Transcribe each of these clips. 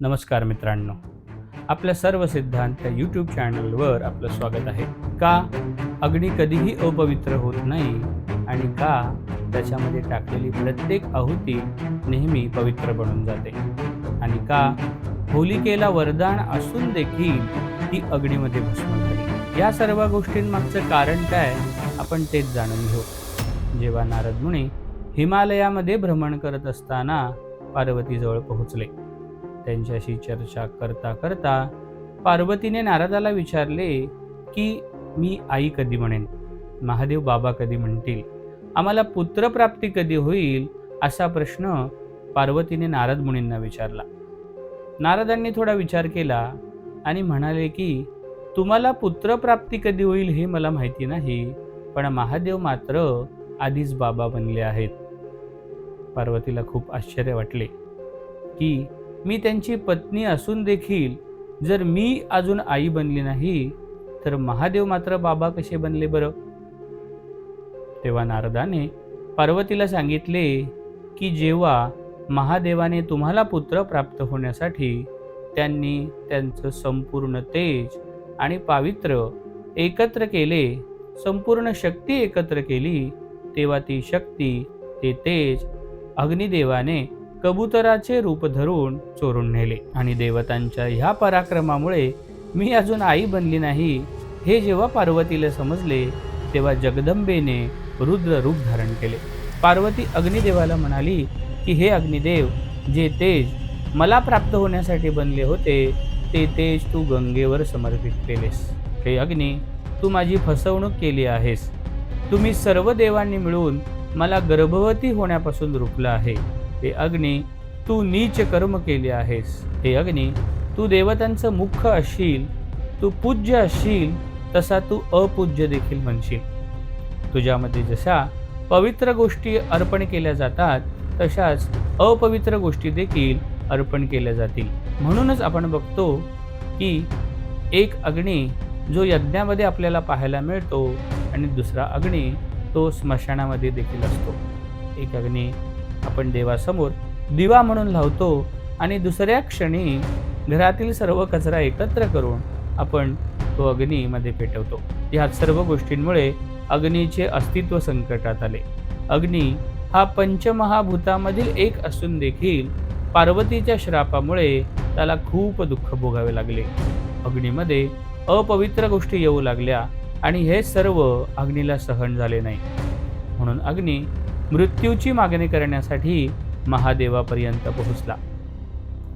नमस्कार मित्रांनो, आपल्या सर्व सिद्धांत या यूट्यूब चॅनलवर आपलं स्वागत आहे. का अग्नी कधीही अपवित्र होत नाही आणि का त्याच्यामध्ये टाकलेली प्रत्येक आहुती नेहमी पवित्र बनून जाते आणि का होलिकेला वरदान असून देखील ती अग्नीमध्ये भस्म झाली. या सर्व गोष्टींमागचं कारण काय आपण तेच जाणून घेऊ. जेव्हा नारद मुनी हिमालयामध्ये भ्रमण करत असताना पार्वतीजवळ पोहोचले, त्यांच्याशी चर्चा करता करता पार्वतीने नारदाला विचारले की मी आई कधी म्हणेन, महादेव बाबा कधी म्हणतील, आम्हाला पुत्रप्राप्ती कधी होईल, असा प्रश्न पार्वतीने नारद मुनींना विचारला. नारदांनी थोडा विचार केला आणि म्हणाले की तुम्हाला पुत्रप्राप्ती कधी होईल हे मला माहिती नाही, पण महादेव मात्र आधीच बाबा बनले आहेत. पार्वतीला खूप आश्चर्य वाटले की मी त्यांची पत्नी असून देखील जर मी अजून आई बनली नाही तर महादेव मात्र बाबा कसे बनले बरं. तेव्हा नारदाने पार्वतीला सांगितले की जेव्हा महादेवाने तुम्हाला पुत्र प्राप्त होण्यासाठी त्यांनी त्यांचं संपूर्ण तेज आणि पावित्र्य एकत्र केले, संपूर्ण शक्ती एकत्र केली, तेव्हा ती शक्ती, ते तेज अग्निदेवाने कबुतराचे रूप धरून चोरून नेले आणि देवतांच्या ह्या पराक्रमामुळे मी अजून आई बनली नाही हे जेव्हा पार्वतीला समजले तेव्हा जगदंबेने रुद्र रूप धारण केले. पार्वती अग्निदेवाला म्हणाली की हे अग्निदेव, जे तेज मला प्राप्त होण्यासाठी बनले होते ते तेज तू गंगेवर समर्पित केलेस. हे अग्नी, तू माझी फसवणूक केली आहेस. तुम्ही सर्व देवांनी मिळून मला गर्भवती होण्यापासून रोखलं आहे. हे अग्नी, तू नीच कर्म केले आहेस. हे अग्नी, तू देवतांचं मुख्य असशील, तू पूज्य असशील तसा तू अपूज्य देखील म्हणशील. तुझ्यामध्ये जशा पवित्र गोष्टी अर्पण केल्या जातात तशाच अपवित्र गोष्टी देखील अर्पण केल्या जातील. म्हणूनच आपण बघतो की एक अग्नी जो यज्ञामध्ये आपल्याला पाहायला मिळतो आणि दुसरा अग्नी तो स्मशानामध्ये देखील असतो. एक अग्नी आपण देवासमोर दिवा म्हणून लावतो आणि दुसऱ्या क्षणी घरातील सर्व कचरा एकत्र करून आपण तो अग्नीमध्ये पेटवतो. या सर्व गोष्टींमुळे अग्नीचे अस्तित्व संकटात आले. अग्नी हा पंचमहाभूतामधील एक असून देखील पार्वतीच्या श्रापामुळे त्याला खूप दुःख भोगावे लागले. अग्नीमध्ये अपवित्र गोष्टी येऊ लागल्या आणि हे सर्व अग्नीला सहन झाले नाही. म्हणून अग्नी मृत्यूची मागणी करण्यासाठी महादेवापर्यंत पोहोचला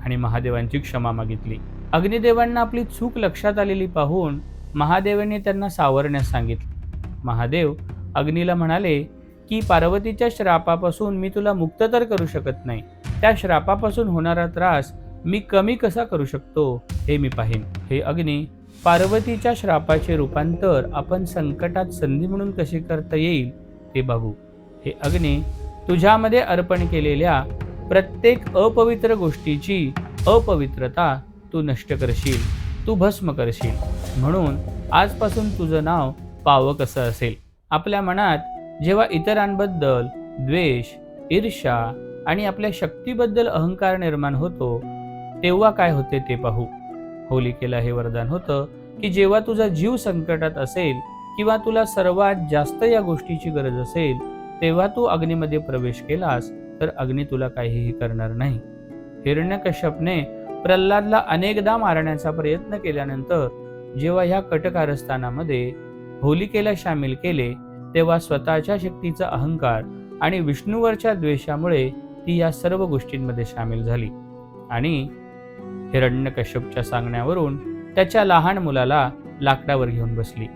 आणि महादेवांची क्षमा मागितली. अग्निदेवांना आपली चूक लक्षात आलेली पाहून महादेवांनी त्यांना सावरण्यास सांगितले. महादेव अग्नीला म्हणाले की पार्वतीच्या श्रापापासून मी तुला मुक्त तर करू शकत नाही, त्या श्रापापासून होणारा त्रास मी कमी कसा करू शकतो हे मी पाहीन. हे अग्नी, पार्वतीच्या श्रापाचे रूपांतर आपण संकटात संधी म्हणून कसे करता येईल ते बघू. हे अग्नी, तुझ्यामध्ये अर्पण केलेल्या प्रत्येक अपवित्र गोष्टीची अपवित्रता तू नष्ट करशील, तू भस्म करशील. म्हणून आजपासून तुझं नाव पावक असं असेल. आपल्या मनात जेव्हा इतरांबद्दल द्वेष, ईर्ष्या आणि आपल्या शक्तीबद्दल अहंकार निर्माण होतो तेव्हा काय होते ते पाहू. होलिकेला हे वरदान होतं की जेव्हा तुझा जीव संकटात असेल किंवा तुला सर्वात जास्त या गोष्टीची गरज असेल तेव्हा तू अग्नीमध्ये प्रवेश केलास तर अग्नी तुला काहीही करणार नाही. हिरण्यकश्यपने प्रल्हादला अनेकदा मारण्याचा प्रयत्न केल्यानंतर जेव्हा ह्या कटकारस्थानामध्ये होलिकेला सामील केले तेव्हा स्वतःच्या शक्तीचा अहंकार आणि विष्णूवरच्या द्वेषामुळे ती या सर्व गोष्टींमध्ये सामील झाली आणि हिरण्यकश्यपच्या सांगण्यावरून त्याच्या लहान मुलाला लाकडावर घेऊन बसली.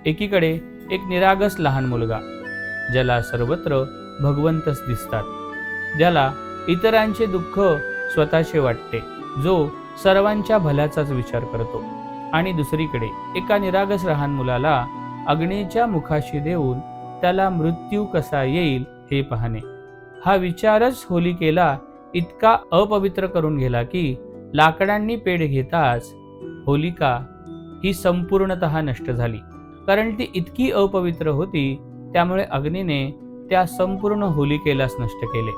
एकीकडे एक निरागस लहान मुलगा, ज्याला सर्वत्र भगवंतच दिसतात, ज्याला इतरांचे दुःख स्वतःचे वाटते, जो सर्वांच्या भल्याचाच विचार करतो, आणि दुसरीकडे एका निरागस लहान मुलाला अग्नीच्या मुखाशी देऊन त्याला मृत्यू कसा येईल हे पाहणे. हा विचारच होलिकेला इतका अपवित्र करून गेला की लाकडांनी पेढ घेताच होलिका ही संपूर्णतः नष्ट झाली. कारण ती इतकी अपवित्र होती, त्यामुळे अग्नीने त्या संपूर्ण होलिकेलाच नष्ट केले.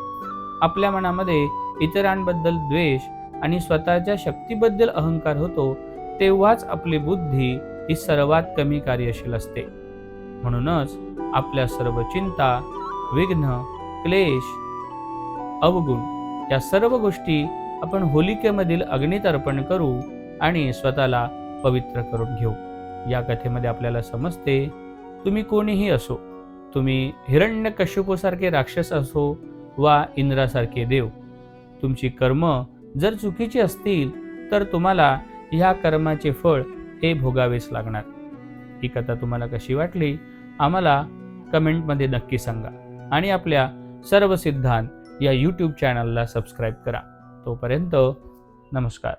आपल्या मनामध्ये इतरांबद्दल द्वेष आणि स्वतःच्या शक्तीबद्दल अहंकार होतो, तेव्हाच आपली बुद्धी ही सर्वात कमी कार्यशील असते. म्हणूनच आपल्या सर्व चिंता, विघ्न, क्लेश, अवगुण या सर्व गोष्टी आपण होलिकेमधील अग्नीत अर्पण करू आणि स्वतःला पवित्र करून घेऊ. या कथेमध्ये आपल्याला समजते, तुम्ही कोणीही असो, तुम्ही हिरण्यकश्यपूसारखे राक्षस असो वा इंद्रासारखे देव, तुमची कर्म जर चुकीची असतील तर तुम्हाला ह्या कर्माचे फळ हे भोगावेच लागणार. ही कथा तुम्हाला कशी वाटली आम्हाला कमेंटमध्ये नक्की सांगा आणि आपल्या सर्व सिद्धांत या यूट्यूब चॅनलला सबस्क्राईब करा. तोपर्यंत नमस्कार.